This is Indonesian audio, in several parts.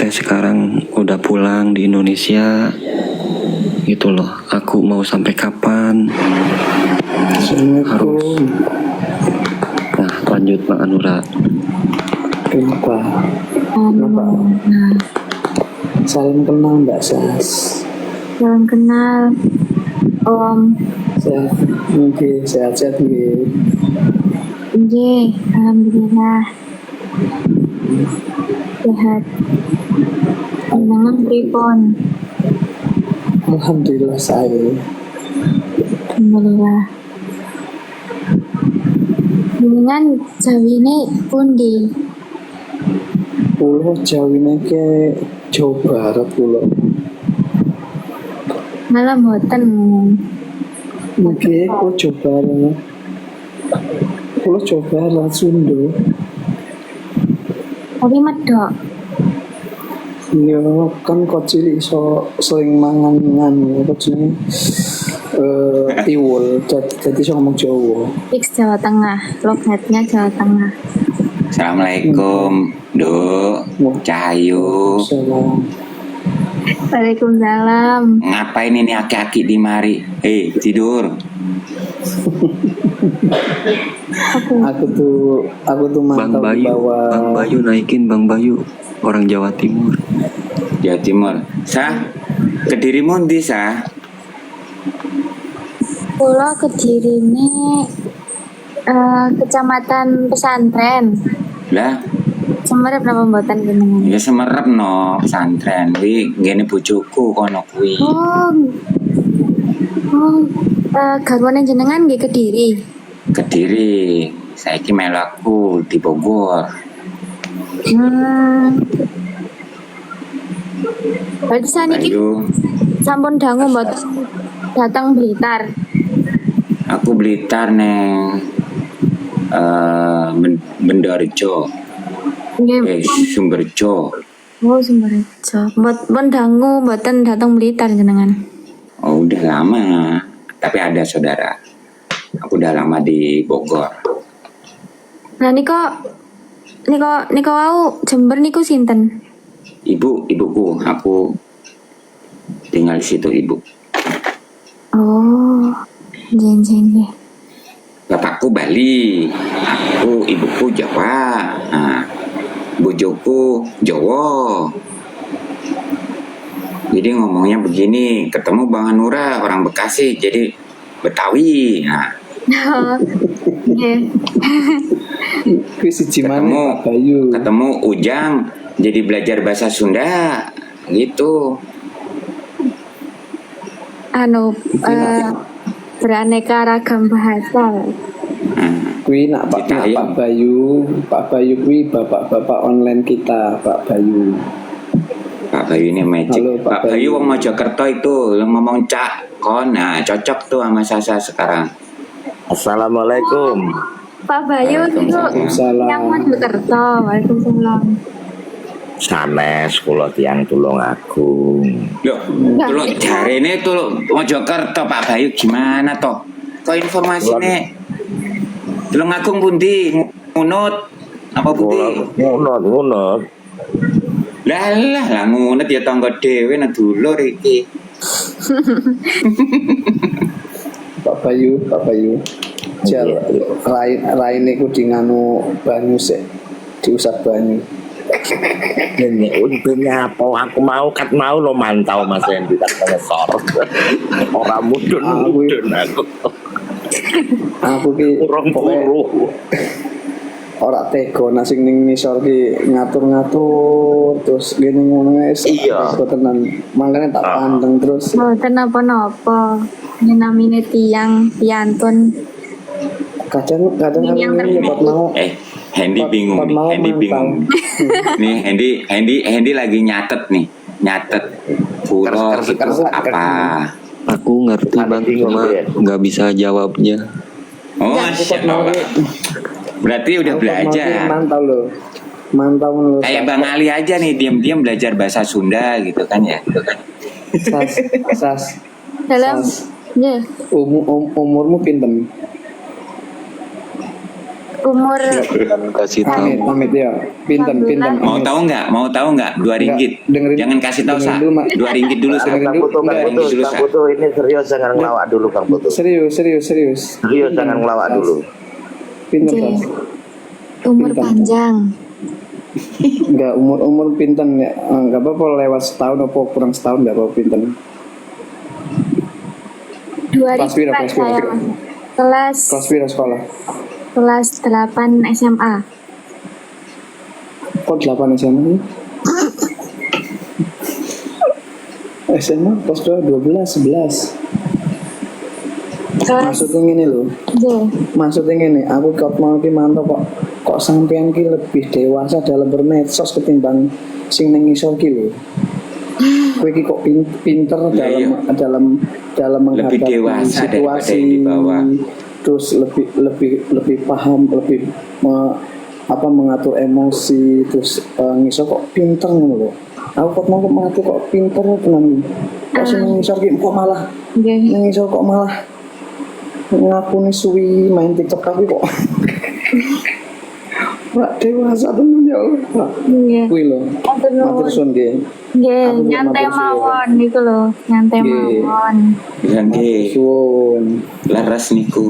teh sekarang udah pulang di Indonesia gitu loh. Aku mau sampai kapan? Harus. Nah, lanjut Mbak Anura. Kenapa? Salam kenal Mbak Sas. Salam kenal Om. Sehat, mungkin sehat-sehat nggih. Nggih, alhamdulillah. Sehat. Jenengan pripun? Alhamdulillah saya. Alhamdulillah. Jenengan jawine pundi? Pulau Jawine ke Jawa Barat pulau. Malah mboten. Mungkin Pulau Jawa Barat. Pulau Jawa Barat Sunda. Tapi medok. Iya kan kocil iso sering mangan apa jenenge tiwul jadi iso ngomong Jawa. Fix Jawa Tengah, logatnya Jawa Tengah. Assalamualaikum, Duk, Cahayu. Salam. Waalaikumsalam. Ngapain ini aki-aki di mari? Tidur. Aku tuh Bang mantau di Bayu, bawah. Bang Bayu naikin Bang Bayu. Orang Jawa Timur. Jawa Timur. Sah, Kedirimu ndi, Sah? Pulau Kediri ini kecamatan pesantren. Lah, Semerep napa mboten jenengan? ya semerep no pesantren. Wi ngene bojoku kono kuwi. Garwane jenengan nggih Kediri. Kediri. Saiki melu aku di Bogor. Berarti saniki Ayo, sampun dangu mboten datang Blitar. aku Blitar neng Bendorejo. Nggih. Sumberjo. Oh, Sumberjo. Mbon dangu mboten datang Blitar jenengan. Oh, udah lama. Tapi ada saudara. Aku udah lama di Bogor. Nah niko wau Jember niku sinten? Ibuku, aku tinggal di situ ibu. Oh, nggih. Bapakku Bali, ibuku Jawa, nah, bojoku Jawa. Jadi ngomongnya begini, ketemu Bang Anura orang Bekasi, jadi Betawi. Nah, Nggih. Kuwi siji maneh Pak Bayu. ketemu Ujang, jadi belajar bahasa Sunda, gitu. Beraneka ragam bahasa. Kuwi nak Pak Bayu kuwi bapak-bapak online kita, Pak Bayu. Pak Bayu ini magic. Halo, Pak Bayu wong Mojokerto itu yang ngomong cak kon, nah cocok tuh sama Sasa sekarang. Assalamualaikum. Pak Bayu itu Waalaikumsalam. yang Mojokerto. Waalaikumsalam. Sanes kula tiyang Tulungagung. Loh, kalau jarene tuh Mojokerto Pak Bayu gimana toh? Kok informasinya Tulungagung pundi? Ngunut apa pundi? Ngunut. Lah ngunut ya tangga dhewe nang dulur iki. Pak Bayu. Jal lain iku di nganu banyu sik. Diusap banyu. Ini untungnya apa? Aku mau lo mantau Mas Hendy tak ngesor. Orang mudun aku. Aku ki Urung puru. ora tega nek sing ning ngisor ki ngatur-ngatur terus ngene ngono wis. Iya. Tenan. Mangkane tak pandeng terus. Mboten napa-napa. Namine tiang piantun. Kadang aku nyebut mau Hendy bingung nih. Hendy lagi nyatet pura apa. Aku ngerti Bang, cuma nggak bisa jawabnya. Oh, berarti udah belajar. Mantau. Kayak Bang Ali aja nih, diam-diam belajar bahasa Sunda gitu kan ya. Sas. Dalam umurmu Umurmu pinten? umur kasih Pamit, tahu. pamit ya. Pinten, pinten. Mau tahu nggak? Mau tahu nggak? 2 ringgit. dengerin- Jangan kasih tahu dengerin Sa. dulu, Mak. 2 ringgit dulu Sa. Dengerin Bang dulu, Putu, Bang enggak. Putu, Bang Putu, ini serius jangan ngelawak dulu Bang Putu. Serius, serius, serius. Serius jangan ngelawak dulu. Pinten, Oke. Bos. umur Pinten. panjang. Enggak, umur pinten ya. Enggak apa-apa lewat setahun apa kurang setahun enggak apa-apa pinten. Kelas piro, 2000 kelas piro? saya kelas Kelas piro sekolah? kelas 8 SMA. Kok 8 SMA nih? SMA kelas 12, 11. Kelas Maksudnya gini loh. J. Maksudnya gini, aku kok mau ki mantap kok sampean ki lebih dewasa dalam bermedsos ketimbang sing ning ngisor ki lho. Kowe ki kok pinter Iya, dalam menghadapi Lebih dewasa daripada situasi, yang di bawah. terus lebih paham, lebih mengatur emosi, terus ngisor kok pinter ngono lho. Aku kok mau mengatur kok pinter tenan. Kok sing ngisor ki kok malah Nggih. ngisor kok malah ngakuni suwi main TikTok tapi kok Pak dewasa tenan ya Allah. Pak. Nggih. Kuwi lho. Matur nuwun. Matur suwun nggih. Nggih, Aku nyantai matur suwun. mawon niku lho, nyantai Nggih. mawon. Bilang Matur nggih, suwun. laras niku.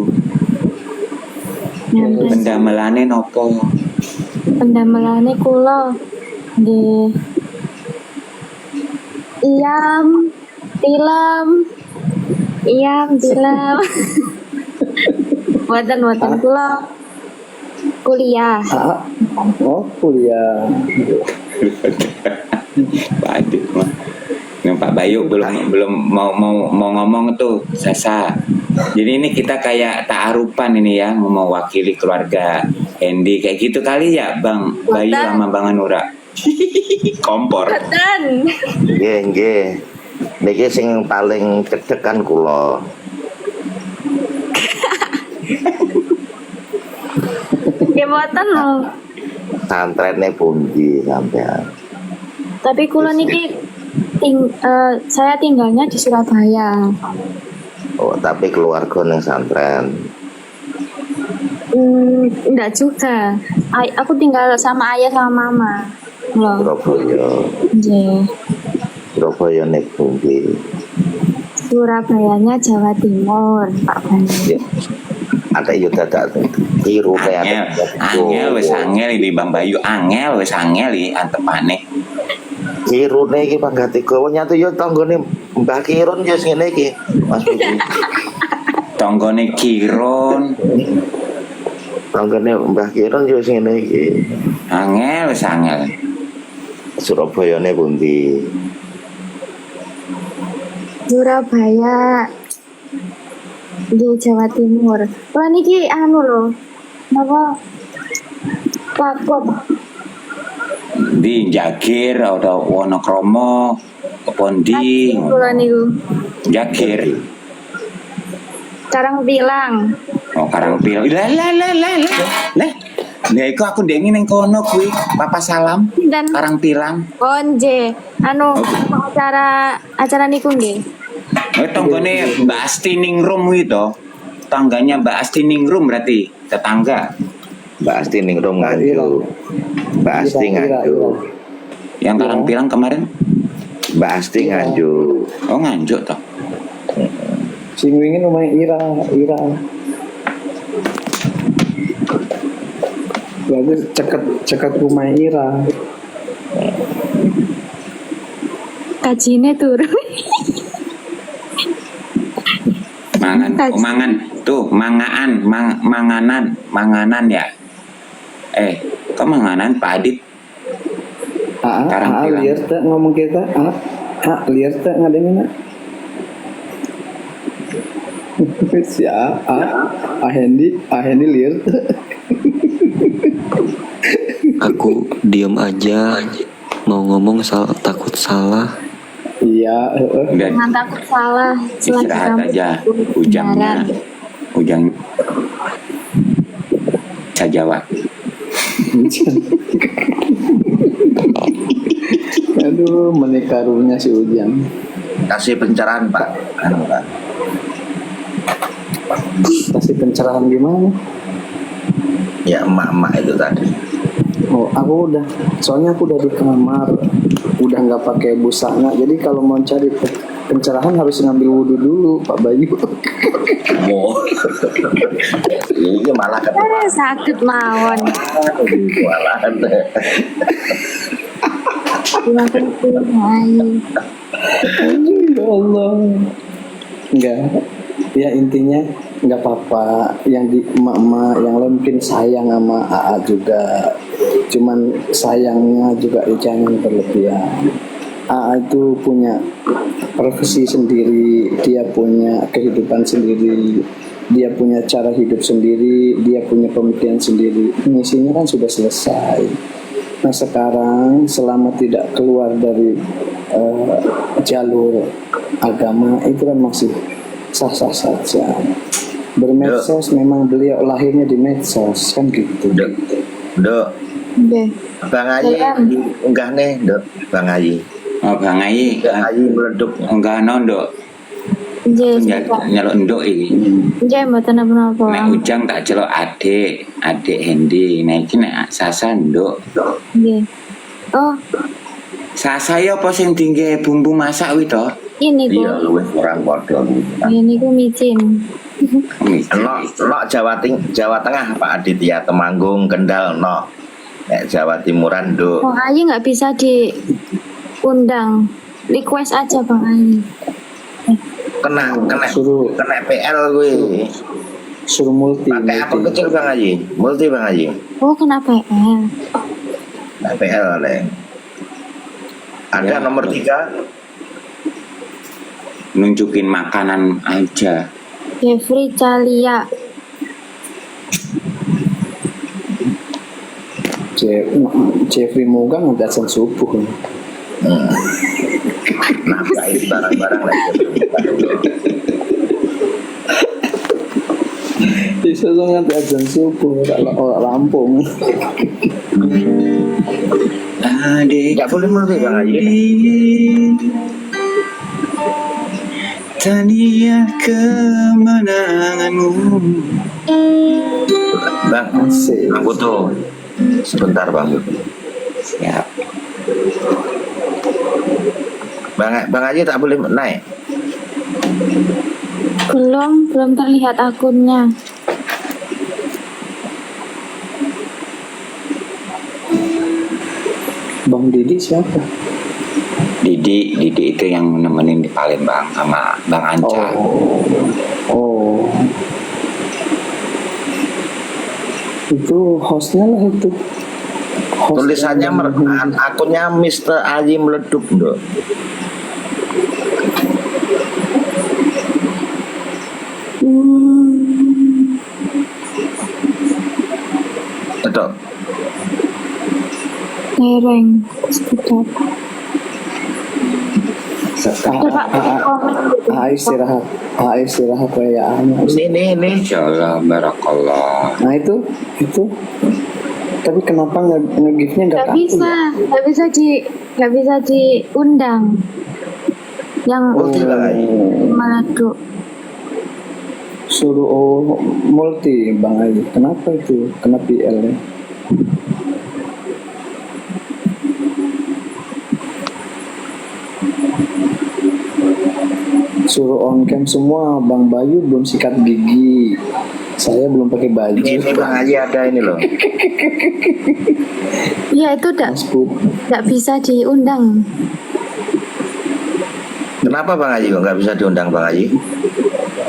Nyantai. Pendamelane nopo? Pendamelane kula nggih. Iyam, tilam. Iyam, tilam. Boten kula kuliah. Oh, kuliah. Pak Adit mah. Yang Pak Bayu belum mau ngomong tuh Sasa. Jadi ini kita kayak ta'arupan ini ya, mewakili keluarga Hendy kayak gitu kali ya Bang Bayu sama Bang Anura. Kompor. Boten. Nggih, nggih. Niki sing paling cedek kan kula. Ya boten lho. Santrene pundi sampean? Tapi kula niki saya tinggalnya di Surabaya. Oh, tapi keluarga ning santren. Enggak juga. Aku tinggal sama ayah sama mama. Loh. Surabaya. Nggih. Surabaya nek pundi? Surabayanya Jawa Timur, Pak Bani. Ya. Ada yo dadak tiru Angel wis angel ini Bang Bayu, angel wis angel iki antepane. Kirune iki panggate kowe nyatu yo tanggane Mbah Kirun yo ngene iki. Mas Putu. Tonggone Kiron, Tanggane Mbah Kirun yo ngene iki. angel wis angel. Surabayane pundi? Surabaya di Jawa Timur. Lah niki anu lho. Napa? Lakop. Di Jagir atau Wonokromo, Pondi, Kula niku. Jagir. Karang bilang. Oh Karangpil. Lah. Lah iku aku ndek ning kono kuwi, Papa Salam. Dan Karangpilang. Konje. Anu acara niku nggih. Oh tanggane Mbak Asti Ningrum itu. Tangganya Mbak Asti Ningrum berarti tetangga. Mbak Asti ning rom nganju. Mbak Asti nganju. Yang Karangpilang kemarin. Mbak Asti nganju. Oh nganjuk toh. Sing wingi omahe Ira. Berarti ceket rumah Ira. Kajine turun. Mangan tuh manganan ya. Kok manganan Pak Adit? Karangpilang. Liar tak ngomong kita. Liar tak ngadengin. Ya, Hendy liar. Aku diam aja. Mau ngomong takut salah. Iya, Udah Jangan takut salah. Selagi istirahat kamu aja. kebenaran. Ujang Sajawa. Aduh, menikarunya si Ujang. Kasih pencerahan Pak. Anu, Pak. Kasih pencerahan gimana? Ya emak-emak itu tadi. Oh, soalnya aku udah di kamar, udah nggak pakai busana. Jadi kalau mau cari pencerahan harus ngambil wudhu dulu, Pak Bayu. Mau. Ini malah ketemu. Sakit mawon. Malah Terima kasih. Ya Allah. Enggak. Ya intinya nggak apa-apa. Yang di emak-emak yang lain mungkin sayang sama AA juga. Cuman sayangnya juga jangan berlebihan. AA itu punya profesi sendiri, dia punya kehidupan sendiri, dia punya cara hidup sendiri, dia punya pemikiran sendiri. Misinya kan sudah selesai. Nah sekarang selama tidak keluar dari jalur agama itu kan masih sah-sah saja. Bermedsos memang beliau lahirnya di medsos kan gitu. Dok, Oke. Bang Ayi enggak nih, Dok. Bang Ayi. Oh Bang Ayi, Bang Ayi meleduk. enggak nondok, Nggih, nyaluk ndok iki. nggih mboten napa-napa. Nek Ujang tak celok adik Hendy. Nek iki nek Sasa ndok. Nggih. Oh, Sasa ya apa sing tinggi bumbu masak kuwi to? ini Iya, kok. luwih orang padha. Ini ku micin. Nok Jawa Tengah Pak Aditya, Temanggung, Kendal, nok. Nek Jawa Timuran, Dok. Bang Ayi nggak bisa diundang. Request aja Bang Ayi. Kena Suruh PL gue. suruh multi. Pakai apa kecil Bang Haji? Multi Bang Haji. Oh, kenapa ya? Pakai PL oleh. Ada nomor 3. Nunjukin makanan aja. Jeffrey Calia. Jeffrey Moga nanti azan subuh. Nah, itu barang-barang lagi. Bisa nanti azan subuh kalau orang Lampung. Adik Enggak boleh multi Bang Haji. tania kemenanganmu. Bang, Asik. aku tuh sebentar Bang. Siap. Bang Haji tak boleh naik. Belum terlihat akunnya. Bang Didi siapa? Didi itu yang nemenin di Palembang sama Bang Anca. Oh. Itu hostnya lah itu. Tulisannya akunnya Mr. Aji meleduk, Dok. Dok. Tereng. Sekitar. Istirahat kayak Ini. Insyaallah barakallah. Nah itu tapi kenapa nge-give-nya nggak Nggak bisa diundang. Yang Manado. suruh multi Bang Ayi. Kenapa itu? Kena PL ya? Suruh on cam semua. Bang Bayu belum sikat gigi, saya belum pakai baju. Ini Bang Haji ada ini loh. Ya itu nggak bisa diundang. Kenapa Bang Haji kok nggak bisa diundang Bang Haji?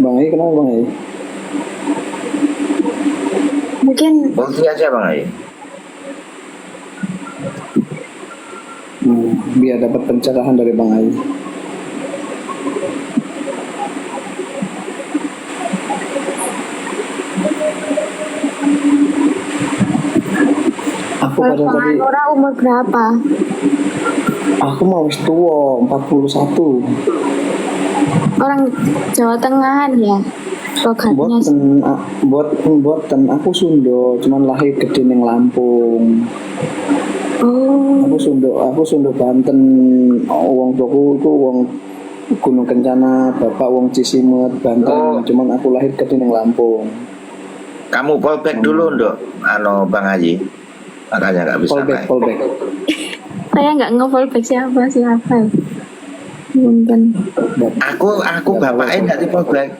Bang Ayi kenapa Bang Ayi? Mungkin Multi aja Bang Haji. Biar dapat pencerahan dari Bang Ayi. Aku pada tadi orang umur berapa? aku mau wis tua 41. Orang Jawa Tengahan ya. Logatnya. Buatan aku Sunda, cuman lahir gede ning Lampung. Oh, Aku Sunda Banten. Wong tuaku iku wong Gunung Kencana, bapak wong Cisimet Banten. Cuman aku lahir gede ning Lampung. Kamu fallback dulu untuk Bang Haji. Makanya nggak bisa naik. Fallback. Saya nggak nge-fallback siapa ya. Punten. Aku bapaknya nggak di fallback.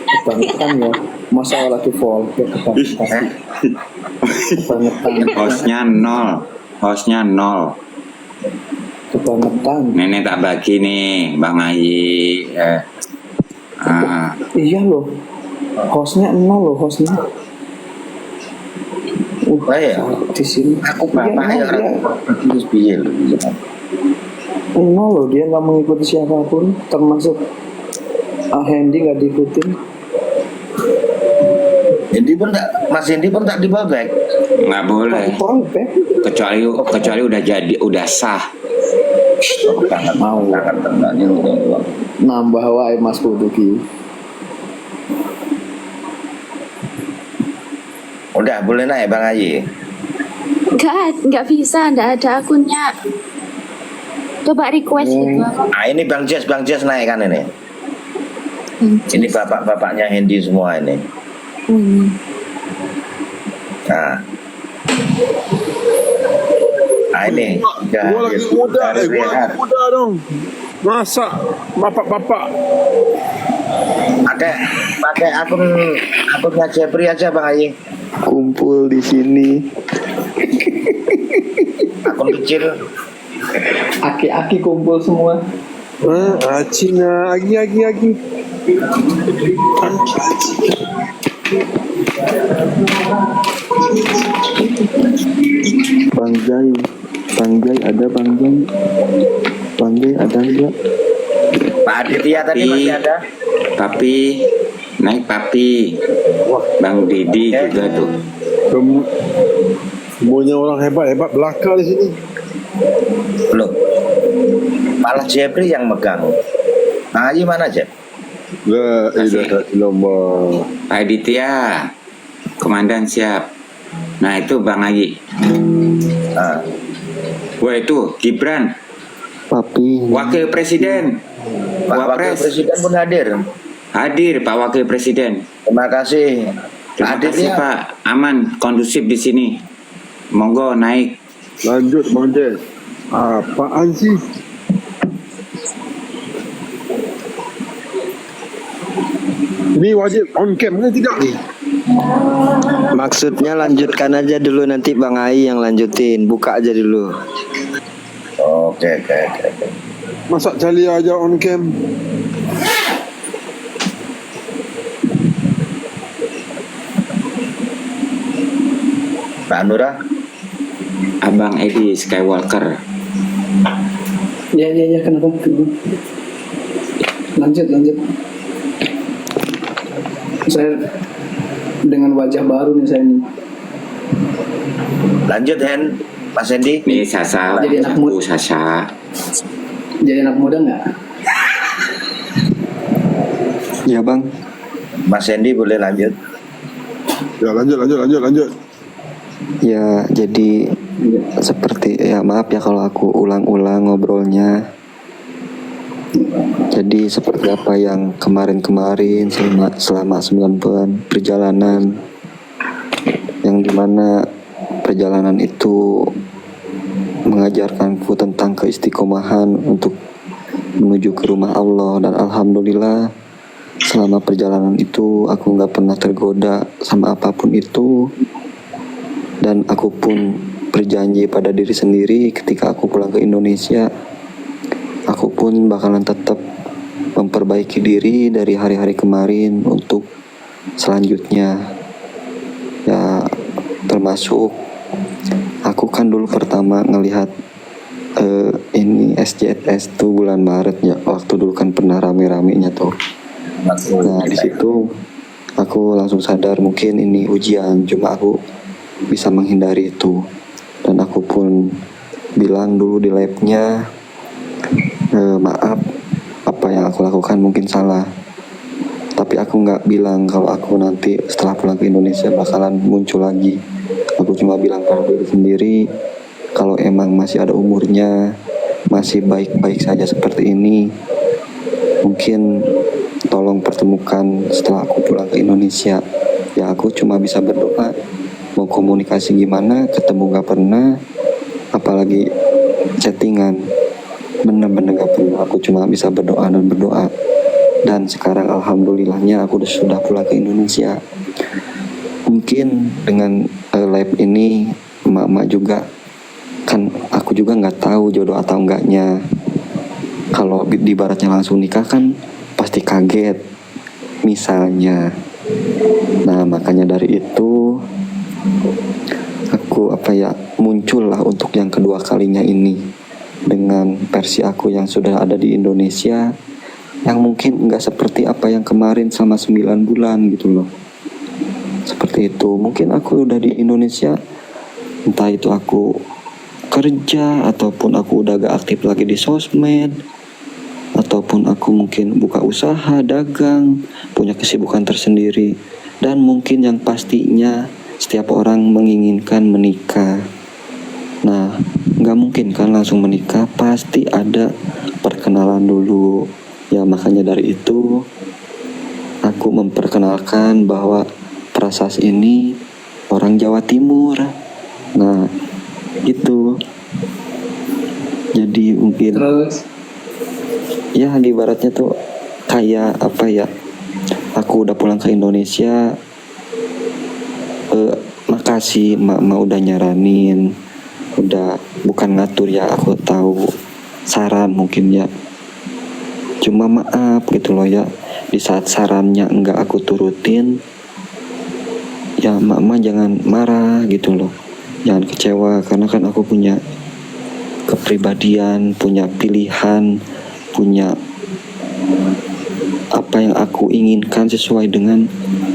Kebangetan ya. Masa lagi fallback kebangetan. Hostnya nol. Kebangetan. Nenek tak bagi nih, Bang Haji. Iya loh. Hostnya 0 loh hostnya. Ya. Di sini. Aku Iya, bapaknya nol dia. terus piye lho. 0 loh, dia nggak mengikuti siapapun, termasuk Hendy nggak diikutin. Mas Hendy pun tak di fallback. Nggak boleh. Fallback. Kecuali udah sah. Sangat Mau. sangat tendanya. Nambah wae Mas Puduki. Udah boleh naik Bang Haji. Nggak bisa, nggak ada akunnya. Coba request gitu. Ini Bang Jess naik kan ini. Ini bapak-bapaknya Hendy semua ini. Nah ini Gua lagi muda dong. Masa bapak-bapak pakai akunnya Jepri aja Bang Haji. Kumpul di sini. Akun kecil. Aki-aki kumpul semua. Cina agi. Bang Jai ada Bang Jai ada enggak? Pak Aditya tadi masih ada. Naik papi. Bang Didi juga tuh. semuanya orang hebat belaka di sini. Loh, malah Jepri yang megang. Bang Haji mana Jep? La ilaha illallah. Pak Aditya, komandan siap. Nah itu Bang Haji. Nah, Wah itu Gibran, Papi. Wakil Presiden. Pak Wakil Wapres Presiden pun hadir. hadir Pak Wakil Presiden. Terima kasih. Terima Aditya. kasih Pak, aman kondusif di sini. Monggo naik. Lanjut Bang Jess. Apaan sih? Ini wajib on cam kan tidak nih? Maksudnya lanjutkan aja dulu, nanti Bang Ai yang lanjutin. Buka aja dulu. Oke. Masa Calia aja on cam? Pak Nura. Abang Edi Skywalker. Ya kenapa? Lanjut. Saya dengan wajah baru nih saya nih. Lanjut Mas Hendy. Nih Sasa, Jadi anak aku muda. Sasa. Jadi anak muda nggak? Ya Bang. Mas Hendy boleh lanjut. Ya lanjut. Ya jadi seperti ya maaf ya kalau aku ulang-ulang ngobrolnya. Jadi seperti apa yang kemarin selama 9 bulan perjalanan, yang dimana perjalanan itu mengajarkanku tentang keistiqomahan untuk menuju ke rumah Allah, dan alhamdulillah selama perjalanan itu aku nggak pernah tergoda sama apapun itu, dan aku pun berjanji pada diri sendiri ketika aku pulang ke Indonesia, aku pun bakalan tetap memperbaiki diri dari hari-hari kemarin untuk selanjutnya. Ya termasuk aku kan dulu pertama ngelihat ini SJS tuh bulan Maret ya, waktu dulu kan pernah rame-ramenya tuh. Nah di situ aku langsung sadar mungkin ini ujian, cuma aku bisa menghindari itu, dan aku pun bilang dulu di labnya, maaf apa yang aku lakukan mungkin salah, tapi aku nggak bilang kalau aku nanti setelah pulang ke Indonesia bakalan muncul lagi. Aku cuma bilang pada diri sendiri kalau emang masih ada umurnya, masih baik-baik saja seperti ini, mungkin tolong pertemukan setelah aku pulang ke Indonesia. Ya aku cuma bisa berdoa. Mau komunikasi gimana, ketemu gak pernah, apalagi chattingan, bener-bener gak pernah. Aku cuma bisa berdoa dan berdoa. Dan sekarang alhamdulillahnya aku sudah pulang ke Indonesia. Mungkin dengan live ini emak-emak juga, kan aku juga nggak tahu jodoh atau enggaknya. Kalau di baratnya langsung nikah kan pasti kaget misalnya. Nah makanya dari itu aku muncullah untuk yang kedua kalinya ini dengan versi aku yang sudah ada di Indonesia, yang mungkin nggak seperti apa yang kemarin selama 9 bulan gitu loh. Seperti itu. Mungkin aku udah di Indonesia, entah itu aku kerja ataupun aku udah gak aktif lagi di sosmed, ataupun aku mungkin buka usaha, dagang, punya kesibukan tersendiri. Dan mungkin yang pastinya setiap orang menginginkan menikah. Nah, gak mungkin kan langsung menikah, pasti ada perkenalan dulu. Ya makanya dari itu aku memperkenalkan bahwa Prasas ini orang Jawa Timur. Nah itu jadi mungkin Terus ya di baratnya tuh kayak aku udah pulang ke Indonesia, makasih mak udah nyaranin, udah bukan ngatur ya, aku tahu saran mungkin ya, cuma maaf gitu loh ya, di saat sarannya enggak aku turutin, ya mama jangan marah gitu loh, jangan kecewa, karena kan aku punya kepribadian, punya pilihan, punya apa yang aku inginkan sesuai dengan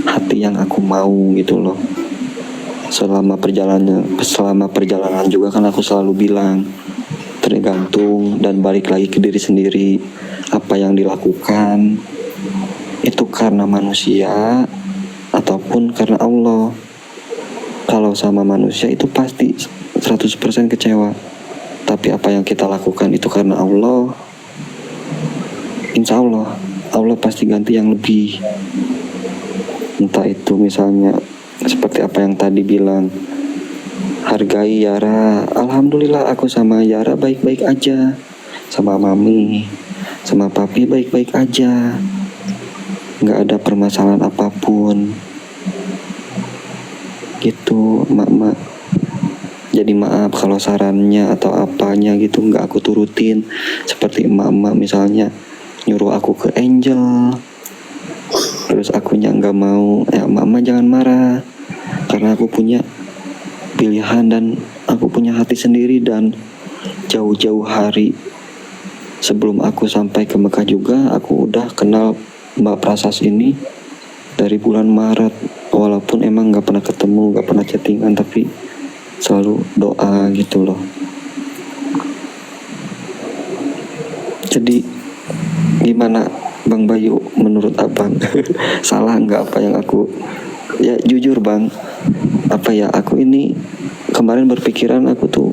hati yang aku mau gitu loh. Selama perjalanan juga kan aku selalu bilang tergantung dan balik lagi ke diri sendiri. Apa yang dilakukan itu karena manusia ataupun karena Allah. Kalau sama manusia itu pasti 100% kecewa. Tapi apa yang kita lakukan itu karena Allah, insya Allah pasti ganti yang lebih. Entah itu misalnya seperti apa yang tadi bilang, hargai Yara. Alhamdulillah aku sama Yara baik-baik aja, sama mami, sama papi baik-baik aja, nggak ada permasalahan apapun gitu mak. Jadi maaf kalau sarannya atau apanya gitu nggak aku turutin, seperti emak-emak misalnya nyuruh aku ke Angel, terus akunya nggak mau. Ya emak jangan marah, karena aku punya pilihan dan aku punya hati sendiri. Dan jauh-jauh hari sebelum aku sampai ke Mekah juga aku udah kenal Mbak Prasas ini dari bulan Maret. Walaupun emang gak pernah ketemu, gak pernah chattingan, tapi selalu doa gitu loh. Jadi gimana Bang Bayu menurut abang? Salah nggak apa yang aku, ya jujur bang, aku ini kemarin berpikiran aku tuh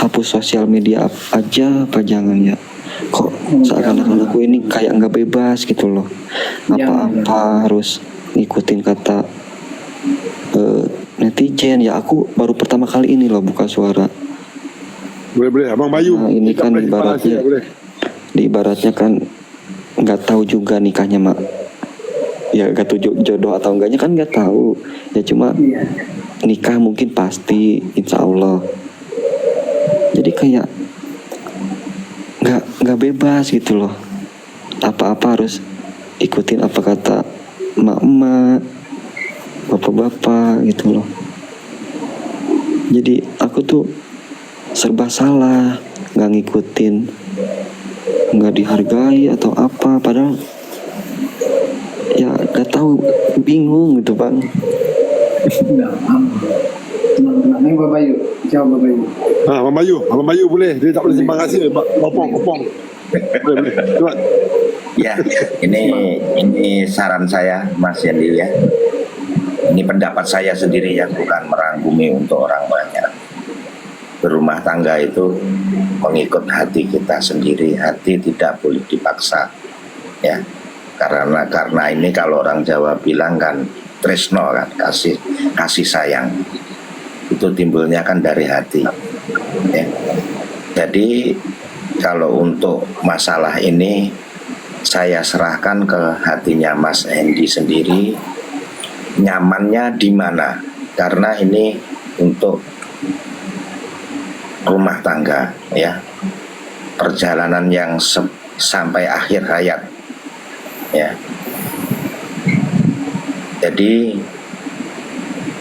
hapus sosial media aja apa jangan ya, kok seakan-akan aku ini kayak nggak bebas gitu loh, apa harus ngikutin kata netizen. Ya aku baru pertama kali ini loh buka suara. Boleh Abang Bayu. Nah, ini kan ibaratnya kan nggak tahu juga nikahnya mak, ya gak tahu jodoh atau enggaknya kan nggak tahu ya, cuma nikah mungkin pasti insya Allah. Jadi kayak nggak bebas gitu loh, apa-apa harus ikutin apa kata emak-emak, bapak-bapak gitu loh. Jadi aku tuh serba salah, nggak ngikutin, nggak dihargai atau apa, padahal ya nggak tahu, bingung gitu bang. Ini Bapak Bayu, jawab Bapak Bayu. Abang Bayu boleh, dia tak boleh simpang kasih, opong. Boleh. Coba. Ya, ini saran saya Mas Yendi ya. Ini pendapat saya sendiri ya, bukan merangkumi untuk orang banyak. Berumah tangga itu mengikut hati kita sendiri, hati tidak boleh dipaksa ya. karena ini kalau orang Jawa bilang kan tresno kan, kasih sayang itu timbulnya kan dari hati ya. Jadi kalau untuk masalah ini saya serahkan ke hatinya Mas Hendy sendiri, nyamannya di mana, karena ini untuk rumah tangga ya, perjalanan yang sampai akhir hayat ya. Jadi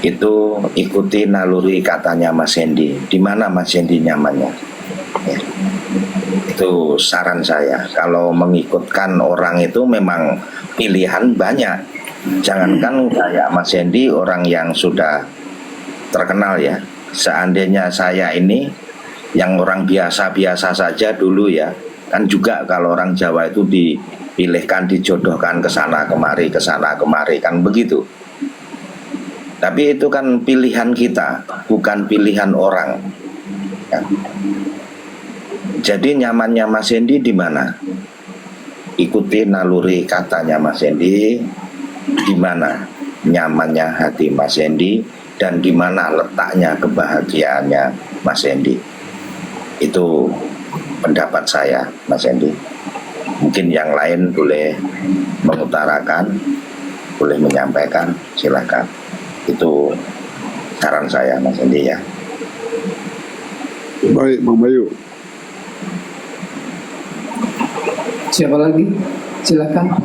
itu ikuti naluri katanya Mas Hendy. Di mana Mas Hendy nyamannya ya. Itu saran saya. Kalau mengikutkan orang itu memang pilihan banyak. Jangankan kayak Mas Hendy, orang yang sudah terkenal ya. Seandainya saya ini yang orang biasa-biasa saja dulu ya, kan juga kalau orang Jawa itu dipilihkan, dijodohkan ke sana kemari kan begitu. Tapi itu kan pilihan kita, bukan pilihan orang ya. Jadi nyamannya Mas Hendy di mana? Ikuti naluri katanya Mas Hendy, di mana nyamannya hati Mas Hendy, dan di mana letaknya kebahagiaannya Mas Hendy. Itu pendapat saya, Mas Hendy. Mungkin yang lain boleh mengutarakan, boleh menyampaikan, silakan. Itu saran saya, Mas Hendy ya. Baik, Bang Bayu. Siapa lagi? Silakan.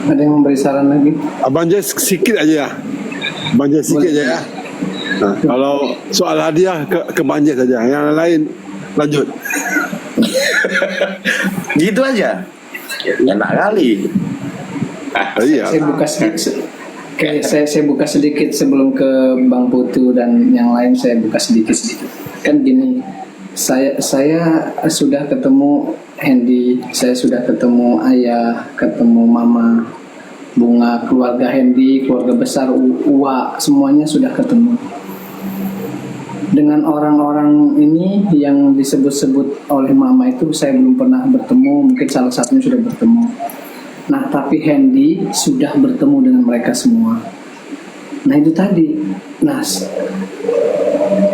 Ada yang memberi saran lagi? Abang Jai sikit aja ya. Abang Jai sikit aja ya. Nah, kalau soal hadiah ke Bang Jai saja. Yang lain lanjut. Gitu aja. Enak kali. Iya. Saya buka sedikit. Saya buka sedikit sebelum ke Bang Putu dan yang lain. Saya buka sedikit. Kan gini, saya sudah ketemu Hendy, saya sudah ketemu ayah, ketemu mama, Bunga, keluarga Hendy, keluarga besar Uwa, semuanya sudah ketemu. Dengan orang-orang ini yang disebut-sebut oleh mama itu saya belum pernah bertemu, mungkin salah satunya sudah bertemu. Nah, tapi Hendy sudah bertemu dengan mereka semua. Nah, itu tadi. Nah,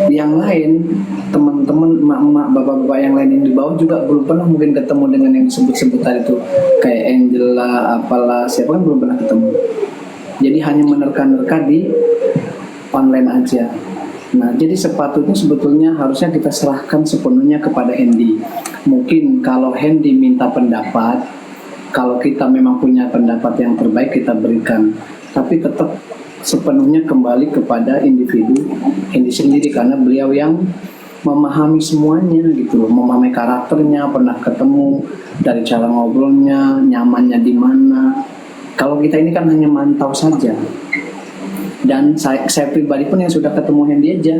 yang lain, teman-teman, emak-emak, bapak-bapak yang lain yang di bawah juga belum pernah mungkin ketemu dengan yang disebut-sebut tadi itu, kayak Angela, apalah, siapa kan belum pernah ketemu. Jadi hanya menerka-nerka di online aja. Nah, jadi sepatutnya sebetulnya harusnya kita serahkan sepenuhnya kepada Hendy. Mungkin kalau Hendy minta pendapat, kalau kita memang punya pendapat yang terbaik kita berikan, tapi tetap sepenuhnya kembali kepada individu Hendy sendiri, karena beliau yang memahami semuanya gitu loh, memahami karakternya, pernah ketemu, dari cara ngobrolnya, nyamannya di mana. Kalau kita ini kan hanya mantau saja. Dan saya pribadi pun yang sudah ketemu Hendy aja,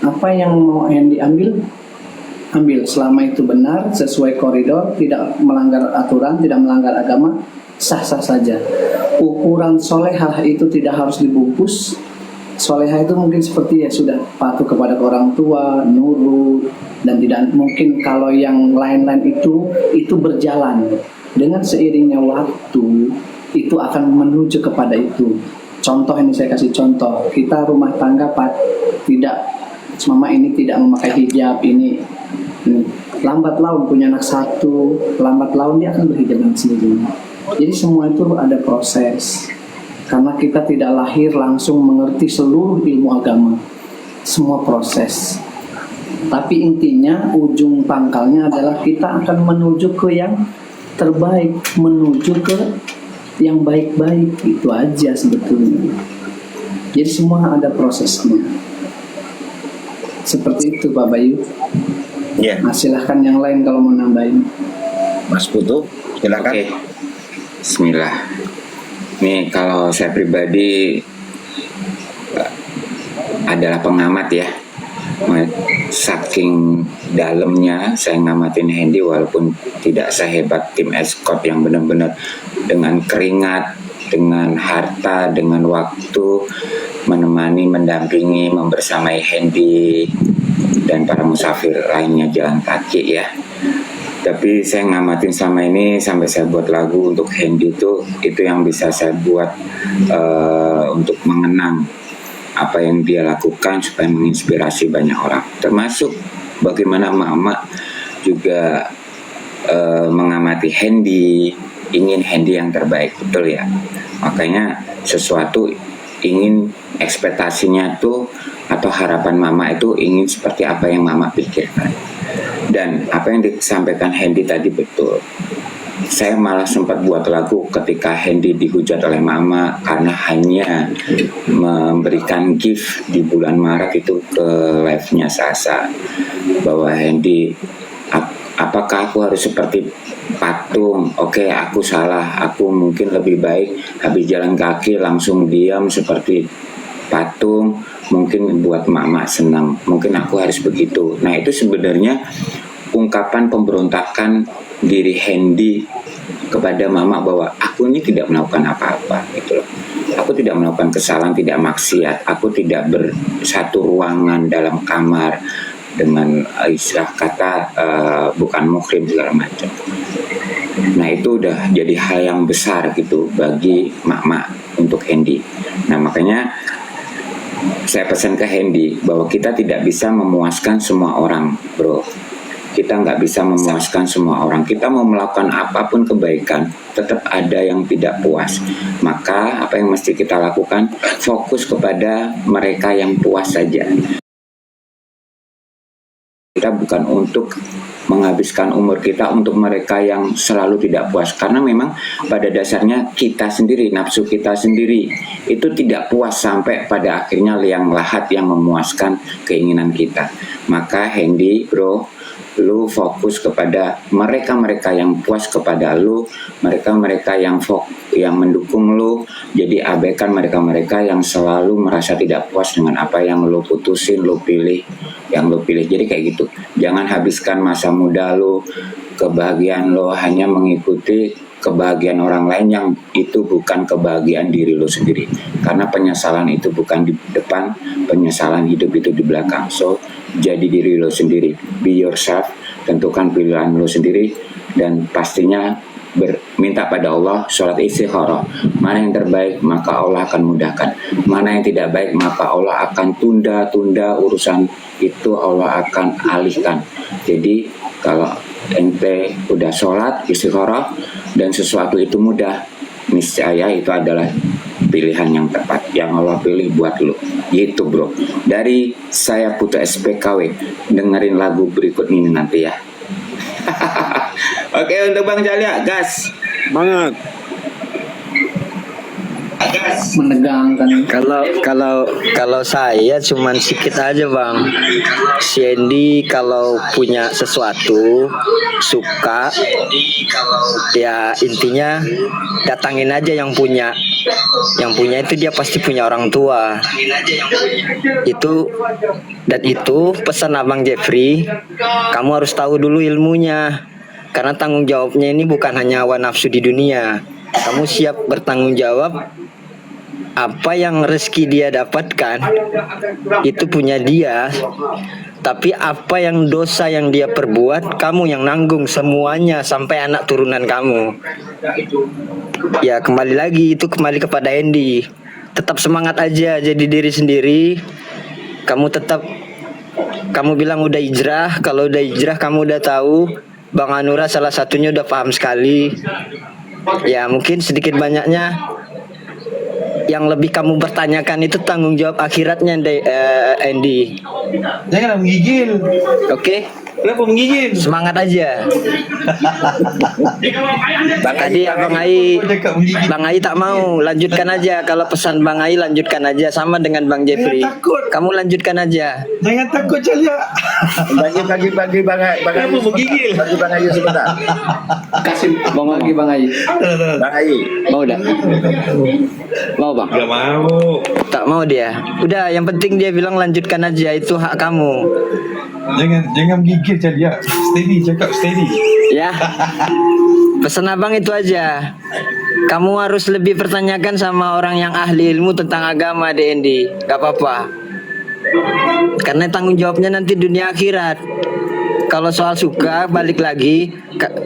apa yang mau Hendy ambil, selama itu benar, sesuai koridor, tidak melanggar aturan, tidak melanggar agama, sah-sah saja. Ukuran solehah itu tidak harus dibungkus. Solehah itu mungkin seperti ya sudah patuh kepada orang tua, nurut, dan tidak mungkin kalau yang lain-lain itu berjalan dengan seiringnya waktu itu akan menuju kepada itu. Contoh ini saya kasih contoh, kita rumah tangga tidak, mama ini tidak memakai hijab, ini lambat laun punya anak satu, lambat laun dia akan berhijab dengan sendirinya. Jadi semua itu ada proses, karena kita tidak lahir langsung mengerti seluruh ilmu agama, semua proses. Tapi intinya ujung pangkalnya adalah kita akan menuju ke yang terbaik, menuju ke yang baik-baik, itu aja sebetulnya. Jadi semua ada prosesnya. Seperti itu Pak Bayu. Ya. Nah, silahkan yang lain kalau mau nambahin. Mas Putu, silakan. Oke. Bismillah. Nih kalau saya pribadi adalah pengamat ya. Saking dalamnya saya ngamatin Hendy, walaupun tidak sehebat tim Escort yang benar-benar dengan keringat, dengan harta, dengan waktu menemani, mendampingi, membersamai Hendy dan para musafir lainnya jalan kaki ya. Tapi saya ngamatin sama ini sampai saya buat lagu untuk Hendy itu yang bisa saya buat untuk mengenang apa yang dia lakukan supaya menginspirasi banyak orang. Termasuk bagaimana Mama juga mengamati Hendy, ingin Hendy yang terbaik, betul ya. Makanya sesuatu ingin ekspektasinya tuh atau harapan Mama itu ingin seperti apa yang Mama pikirkan. Dan apa yang disampaikan Hendy tadi betul. Saya malah sempat buat lagu ketika Hendy dihujat oleh Mama karena hanya memberikan gift di bulan Maret itu ke live-nya Sasa, bahwa Hendy, apakah aku harus seperti patung? Oke, aku salah, aku mungkin lebih baik habis jalan kaki langsung diam seperti patung, mungkin buat Mama senang, mungkin aku harus begitu. Nah, itu sebenarnya ungkapan pemberontakan diri Hendy kepada Mama bahwa aku ini tidak melakukan apa-apa gitu loh. Aku tidak melakukan kesalahan, tidak maksiat, aku tidak bersatu ruangan dalam kamar dengan istilah kata bukan muhrim segala macam. Nah, itu udah jadi hal yang besar gitu bagi Mama untuk Hendy. Nah, makanya saya pesan ke Hendy bahwa kita tidak bisa memuaskan semua orang, bro. Kita nggak bisa memuaskan semua orang. Kita mau melakukan apapun kebaikan, tetap ada yang tidak puas. Maka apa yang mesti kita lakukan? Fokus kepada mereka yang puas saja. Kita bukan untuk menghabiskan umur kita untuk mereka yang selalu tidak puas, karena memang pada dasarnya kita sendiri, nafsu kita sendiri itu tidak puas sampai pada akhirnya liang lahat yang memuaskan keinginan kita. Maka Hendy, bro, lu fokus kepada mereka-mereka yang puas kepada lu, mereka-mereka yang mendukung lu. Jadi abaikan mereka-mereka yang selalu merasa tidak puas dengan apa yang lu putusin, lu pilih, yang lu pilih. Jadi kayak gitu. Jangan habiskan masa muda lu, kebahagiaan lu hanya mengikuti kebahagiaan orang lain yang itu bukan kebahagiaan diri lu sendiri. Karena penyesalan itu bukan di depan, penyesalan hidup itu di belakang. So, jadi diri lu sendiri, be yourself, tentukan pilihan lu sendiri, dan pastinya minta pada Allah, sholat istikharah. Mana yang terbaik maka Allah akan mudahkan, mana yang tidak baik maka Allah akan tunda urusan itu, Allah akan alihkan. Jadi kalau ente udah sholat istikharah dan sesuatu itu mudah, niscaya itu adalah pilihan yang tepat yang Allah pilih buat lo. Gitu, bro. Dari saya Putu SPKW, dengerin lagu berikut ini nanti ya. Oke, untuk Bang Jalya, gas. Banget. Menegangkan. Kalau saya cuman sedikit aja, Bang. Si Hendy kalau punya sesuatu suka, ya intinya datangin aja yang punya. Yang punya itu dia pasti punya orang tua. Itu pesan Abang Jeffrey, kamu harus tahu dulu ilmunya. Karena tanggung jawabnya ini bukan hanya hawa nafsu di dunia. Kamu siap bertanggung jawab. Apa yang rezeki dia dapatkan itu punya dia, tapi apa yang dosa yang dia perbuat kamu yang nanggung semuanya sampai anak turunan kamu. Ya kembali lagi, itu kembali kepada Hendy. Tetap semangat aja, jadi diri sendiri. Kamu bilang udah hijrah. Kalau udah hijrah kamu udah tahu. Bang Anura salah satunya udah paham sekali. Ya mungkin sedikit banyaknya yang lebih kamu bertanyakan itu tanggung jawab akhiratnya, Hendy. Jangan menggigil. Oke? Kenapa menggigil? Semangat aja. Tadi Bang Ai tak mau, lanjutkan aja. Kalau pesan Bang Ai lanjutkan aja, sama dengan Bang Jeffrey. Kamu lanjutkan aja. Jangan takut Jalya. Bagi Bang Ai. Kenapa menggigil? Bagi Bang Ai sebentar. Kasih bagi Bang Ai. Bang Ai. Mau dah? Mau Bang? Gak mau. Tak mau dia. Udah, yang penting dia bilang lanjutkan aja, itu hak kamu. Jangan menggigil Jalya. Steady, cakap steady. Ya. Pesan Abang itu aja. Kamu harus lebih pertanyakan sama orang yang ahli ilmu tentang agama, Hendy. Gak apa-apa. Karena tanggung jawabnya nanti dunia akhirat. kalau soal suka balik lagi,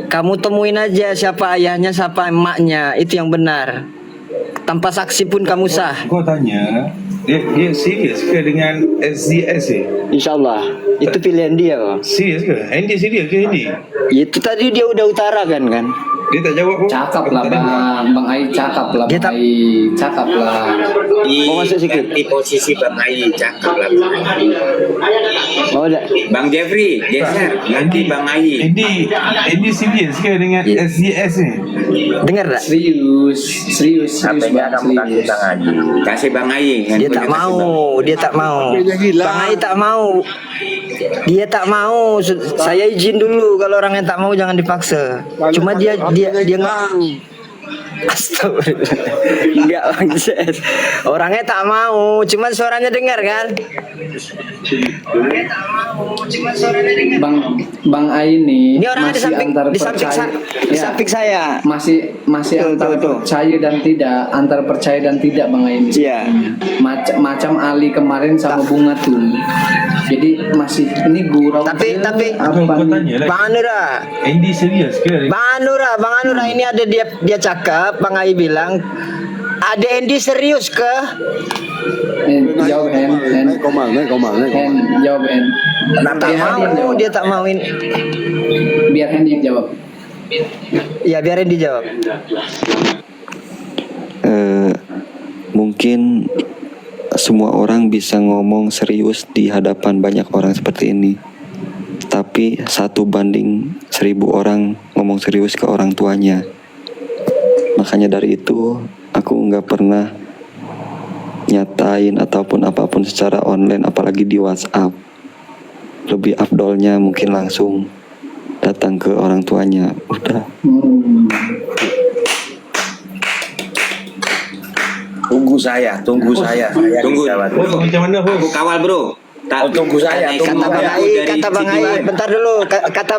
kamu temuin aja siapa ayahnya, siapa emaknya, itu yang benar. Tanpa saksi pun kamu sah. Kau tanya, dia serius ke dengan SDS ni? Insya Allah itu pilihan dia, Bang. Serius ke? Andy serius ke Andy? Itu tadi dia udah utarakan kan. Dia tak jawab pun. Cakap lah Bang Ai, cakap lah Dia Bang tak- Ai, cakap lah. Mau masuk sikit? Di posisi Bang Ai, cakap lah Bang Ai. Oh, udah. Bang Jeffrey, geser ganti Bang Ai. Andy serius ke dengan SDS ni? Dengar tak? Serius HP-nya Bang, kamu kasih serius. Bang Haji. Kasih Bang Ai. Dia handphonenya tak kasih Bang. mau, dia tak mau. HP-nya hilang. Bang Ai tak mau. Dia tak mau. Saya izin dulu, kalau orang yang tak mau jangan dipaksa. Cuma dia hilang. Astagfirullah. Enggak Bang Jess. Orangnya tak mau, cuman suaranya dengar kan? Bang Ai ini Ini orangnya di masih samping antar di samping percaya, di samping saya. masih Tuh, antara tuh. percaya dan tidak, antara percaya dan tidak Bang Ai ini. Iya. Macam Ali kemarin sama Bunga tuh. Jadi masih ini gurau. Tapi Kau tanya lah. Bang Anura, Andy serius ke? Bang Anura ini ada dia cakap, Bang Ai bilang ada Andy serius ke? Jawab Hen. Naik koma. Hen jawab Hen. Dia tak mau ini. Biar Hen yang jawab. Ya biarin dijawab. Mungkin semua orang bisa ngomong serius di hadapan banyak orang seperti ini. Tapi 1 banding 1000 orang ngomong serius ke orang tuanya. Makanya dari itu aku nggak pernah nyatain ataupun apapun secara online, apalagi di WhatsApp. Lebih afdolnya mungkin langsung datang ke orang tuanya. Udah. Tunggu saya. Tunggu. Jawab. Oh, macam mana pun? Aku kawal bro. Oh, tunggu saya, Kata tunggu Bang saya. Ai, Kata Bang Ai, bentar dulu. Kata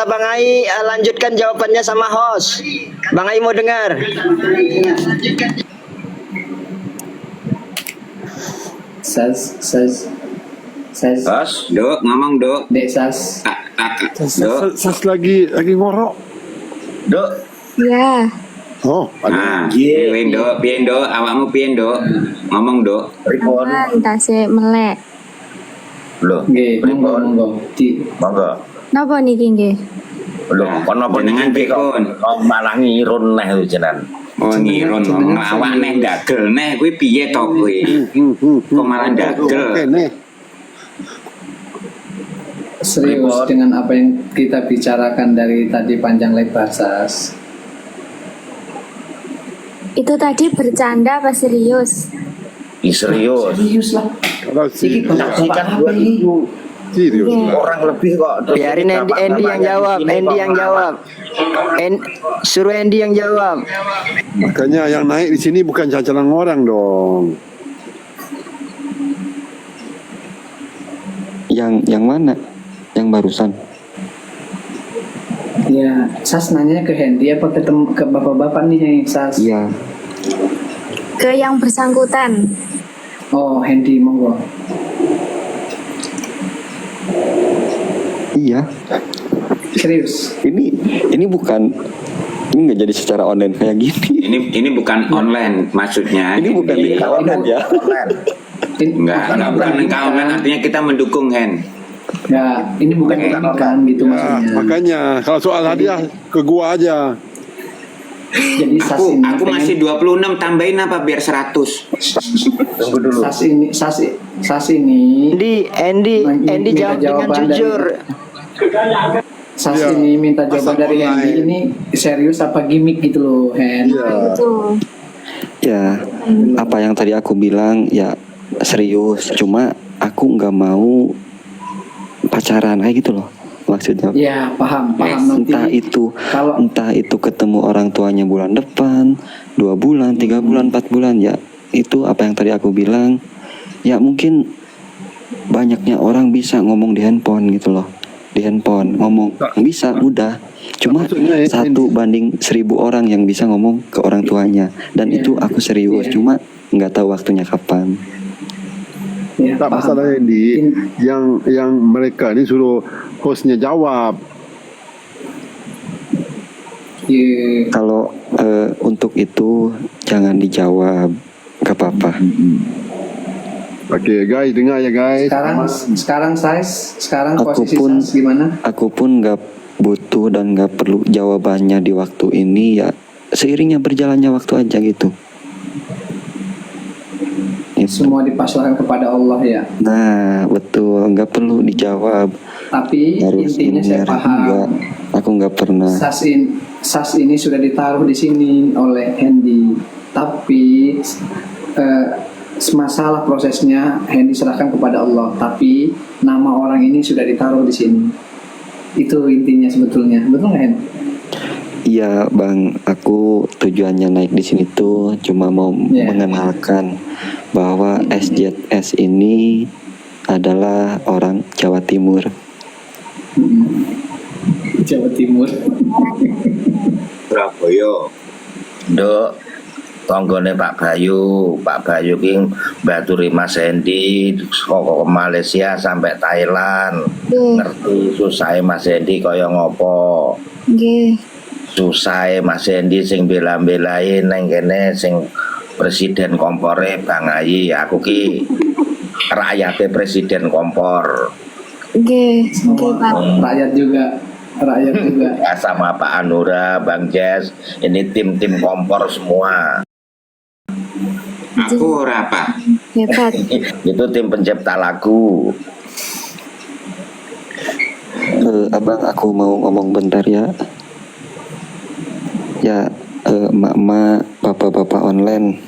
Bang Ai, lanjutkan jawabannya sama host. Bang Ai mau dengar. Sas. Bos, Dok, ngomong Dok. Dek Sas. Dok. Sas lagi ngorok. Dok. Ya, Oh, Ah, ada. piye Dok, piye Dok, awakmu piye Dok? Ngomong Dok. Pripun? aman tasik melek. Loh, Nggih, monggo. monggo. Napa niki nggih? Loh, kono apa Jenengan niki kok pripun? kok malah ngirun neh lho jenengan. Oh ngiron ngomong awak neh dagel neh kuwi piye to kuwi? Kok malah dagel? Oke nih. Serius Report. dengan apa yang kita bicarakan dari tadi panjang lebar Sas. Itu tadi bercanda apa serius? Ih, serius. Serius lah. Kalau Iki kontak Saksi kan apa ini? serius. orang lebih kok. Biarin Andy yang jawab. Suruh Andy yang jawab. Makanya yang naik di sini bukan jajanan orang dong. Yang mana? Yang barusan. Ya, Sas nanya ke Hendy apa ke bapak-bapak nih Sas? Iya. Ke yang bersangkutan. Oh, Hendy monggo. Iya. Serius. Ini bukan, ini nggak jadi secara online kayak gini. Ini bukan online maksudnya. Ini bukan di online ya. Enggak, bukan online artinya kita mendukung Hen. Ya, ini bukan kan gitu Ya, maksudnya. makanya kalau soal hadiah ke gua aja. Jadi Sas Aku ini masih 26 tambahin apa biar 100. Tunggu dulu. Sas ini Andy minta jawab dengan jawaban jujur. Sas Iya. ini minta jawaban Asal dari mulai. Hendy ini serius apa gimmick gitu loh, Hen. Iya. Itu. Ya, apa yang tadi aku bilang ya serius. Cuma aku nggak mau pacaran kayak gitu loh maksudnya. Ya, paham nanti. Entah itu ketemu orang tuanya bulan depan, 2 bulan, 3 bulan, 4 bulan ya. Itu apa yang tadi aku bilang. Ya mungkin banyaknya orang bisa ngomong di handphone gitu loh. Di handphone ngomong bisa udah. Cuma Maksudnya, 1 banding 1000 orang yang bisa ngomong ke orang tuanya. Dan itu aku serius. Cuma nggak tahu waktunya kapan. Ya, Tak paham. masalahnya yang mereka ini suruh hostnya jawab. Iya. Kalau untuk itu jangan dijawab, gak apa-apa. Oke guys, dengar ya guys. Sekarang Aku posisi pun- Sas gimana? Aku pun gak butuh dan gak perlu jawabannya di waktu ini, ya seiringnya berjalannya waktu aja gitu. Itu. Semua dipasrahkan kepada Allah ya. Nah betul, gak perlu dijawab. Tapi Harus intinya ini saya harus paham. enggak. Aku gak pernah. SAS ini sudah ditaruh di sini oleh Hendy. Tapi masalah prosesnya Hendy serahkan kepada Allah. Tapi nama orang ini sudah ditaruh di sini. Itu intinya sebetulnya. Betul nggak Hendy? Iya bang, aku tujuannya naik di sini tuh cuma mau Yeah. mengenalkan bahwa SZS ini adalah orang Jawa Timur. Jawa Timur. Surabaya. Dok, tonggone Pak Bayu ki mbaturi Mas Hendy saka Malaysia sampai Thailand. Ngerti susah Mas Hendy kaya ngopo. Nggih. Susah Mas Hendy sing bela-belain nang kene sing presiden kompore Bang Ayi. Aku ki rakyate presiden kompor. Nggih, nggih Pak. Rakyat juga. Ya, sama Pak Anura, Bang Jess, ini tim-tim kompor semua. Aku ora apa. Hebat. Itu tim pencipta lagu. Abang, aku mau ngomong bentar ya. Ya, emak-emak, bapak-bapak online,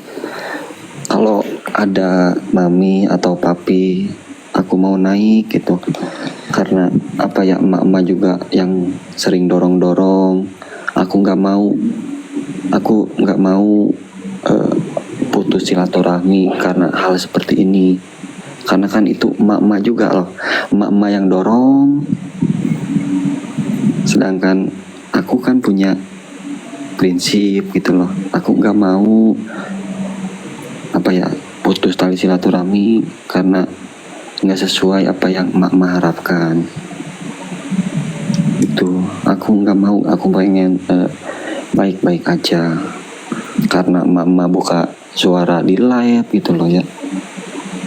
kalau ada mami atau papi, aku mau naik gitu. Karena apa ya, emak-emak juga yang sering dorong-dorong. Aku nggak mau putus silaturahmi karena hal seperti ini. Karena kan itu emak-emak juga loh, emak-emak yang dorong. Sedangkan aku kan punya prinsip gitu loh. Aku nggak mau putus tali silaturahmi karena nggak sesuai apa yang emak-emak harapkan. Itu aku nggak mau. Aku pengen baik-baik aja. Karena emak-emak buka suara di live gitu loh ya.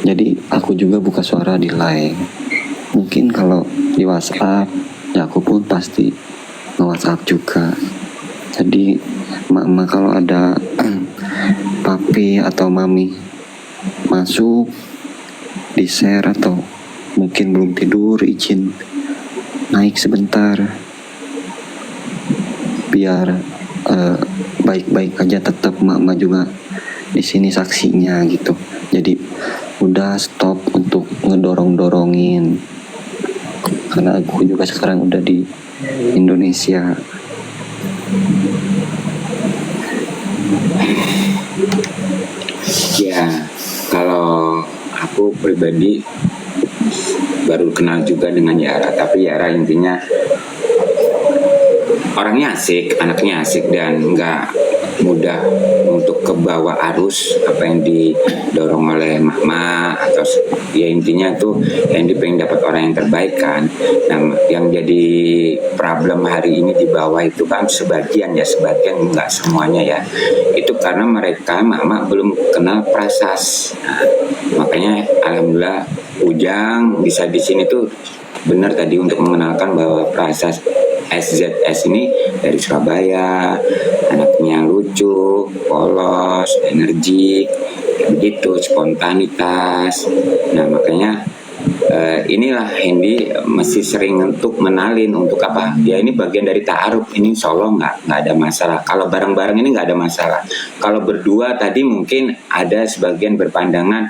Jadi aku juga buka suara di live. Mungkin kalau di WhatsApp ya aku pun pasti nge-WhatsApp juga. Jadi emak-emak kalau ada papi atau mami masuk di share atau mungkin belum tidur, izin naik sebentar biar baik-baik aja. Tetap emak-emak juga di sini saksinya gitu. Jadi udah stop untuk ngedorong-dorongin, karena aku juga sekarang udah di Indonesia. Ya, kalau aku pribadi baru kenal juga dengan Yara, tapi Yara intinya orangnya asik, anaknya asik dan nggak mudah untuk kebawa arus apa yang didorong oleh mama atau ya intinya tuh yang pengen dapat orang yang terbaik kan. Nah, yang jadi problem hari ini di bawah itu kan sebagian nggak semuanya ya. Itu karena mereka mama belum kenal Prasas. Nah, makanya alhamdulillah Ujang bisa di sini tuh benar tadi untuk mengenalkan bahwa Prasas SZS ini dari Surabaya, anaknya lucu, polos, energik, begitu, spontanitas. Nah makanya inilah Hendy masih sering untuk menalin untuk apa? Ya ini bagian dari ta'aruf, ini solo nggak ada masalah. Kalau bareng-bareng ini nggak ada masalah. Kalau berdua tadi mungkin ada sebagian berpandangan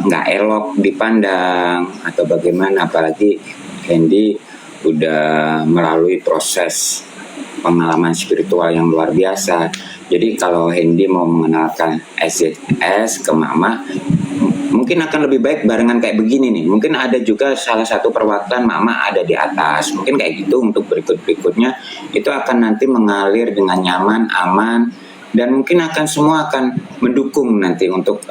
nggak elok dipandang atau bagaimana, apalagi Hendy udah melalui proses pengalaman spiritual yang luar biasa. Jadi kalau Hendy mau mengenalkan SZS ke mama, mungkin akan lebih baik barengan kayak begini nih. Mungkin ada juga salah satu perwakilan mama ada di atas. Mungkin kayak gitu untuk berikut-berikutnya itu akan nanti mengalir dengan nyaman, aman, dan mungkin akan semua akan mendukung nanti untuk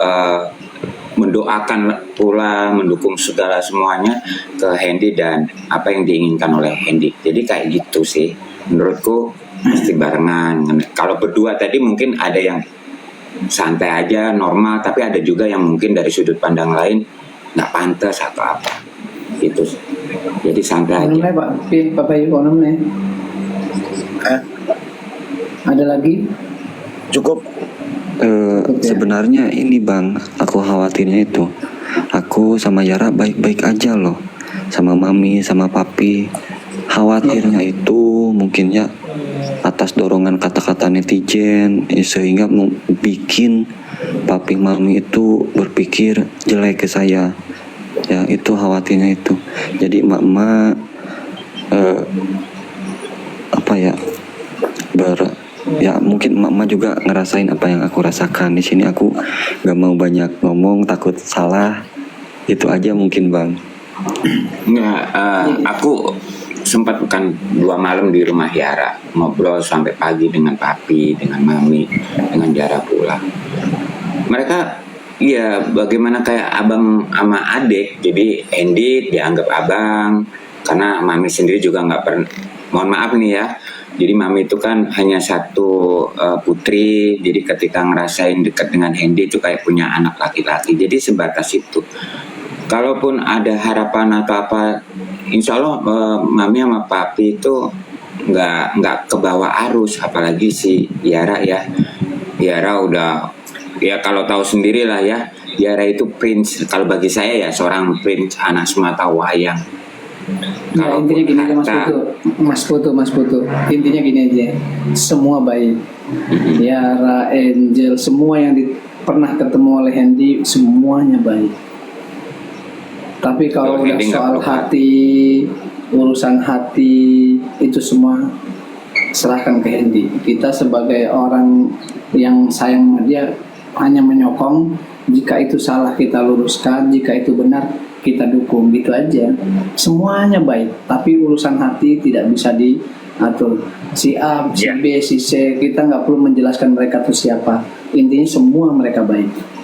mendoakan pula, mendukung segala semuanya ke Hendy dan apa yang diinginkan oleh Hendy. Jadi kayak gitu sih menurutku, mesti barengan. Kalau berdua tadi mungkin ada yang santai aja, normal, tapi ada juga yang mungkin dari sudut pandang lain nggak pantas atau apa gitu. Jadi santai aja. Pak Bayu, ada lagi? Cukup. Sebenarnya ini bang, aku khawatirnya itu, aku sama Yara baik-baik aja loh, sama mami, sama papi. Khawatirnya itu mungkin ya atas dorongan kata-kata netizen, sehingga bikin papi mami itu berpikir jelek ke saya. Ya itu khawatirnya itu. Jadi emak-emak apa ya, ya mungkin emak-emak juga ngerasain apa yang aku rasakan di sini. Aku gak mau banyak ngomong, takut salah. Itu aja mungkin bang. Nggak, aku sempat bukan 2 malam di rumah Yara, ngobrol sampai pagi dengan papi, dengan mami, dengan Yara pula. Mereka ya bagaimana kayak abang sama adik. Jadi Hendy dianggap abang karena mami sendiri juga nggak pernah, mohon maaf nih ya, jadi mami itu kan hanya satu putri, jadi ketika ngerasain dekat dengan Hendy itu kayak punya anak laki-laki, jadi sebatas itu. Kalaupun ada harapan atau apa, insya Allah mami sama papi itu nggak ke bawah arus, apalagi si Yara ya. Yara udah, ya kalau tahu sendiri lah ya, Yara itu prince, kalau bagi saya ya seorang prince, anak semata wayang. Ya, intinya gini aja Mas Putu. Intinya gini aja, semua baik. Yara, Angel, semua yang pernah ketemu oleh Hendy semuanya baik. Tapi kalau udah soal hati, urusan hati, itu semua serahkan ke Hendy. Kita sebagai orang yang sayang sama dia hanya menyokong, jika itu salah kita luruskan, jika itu benar kita dukung, gitu aja. Semuanya baik, tapi urusan hati tidak bisa diatur. Si A, si B, si C, kita nggak perlu menjelaskan mereka itu siapa. Intinya semua mereka baik.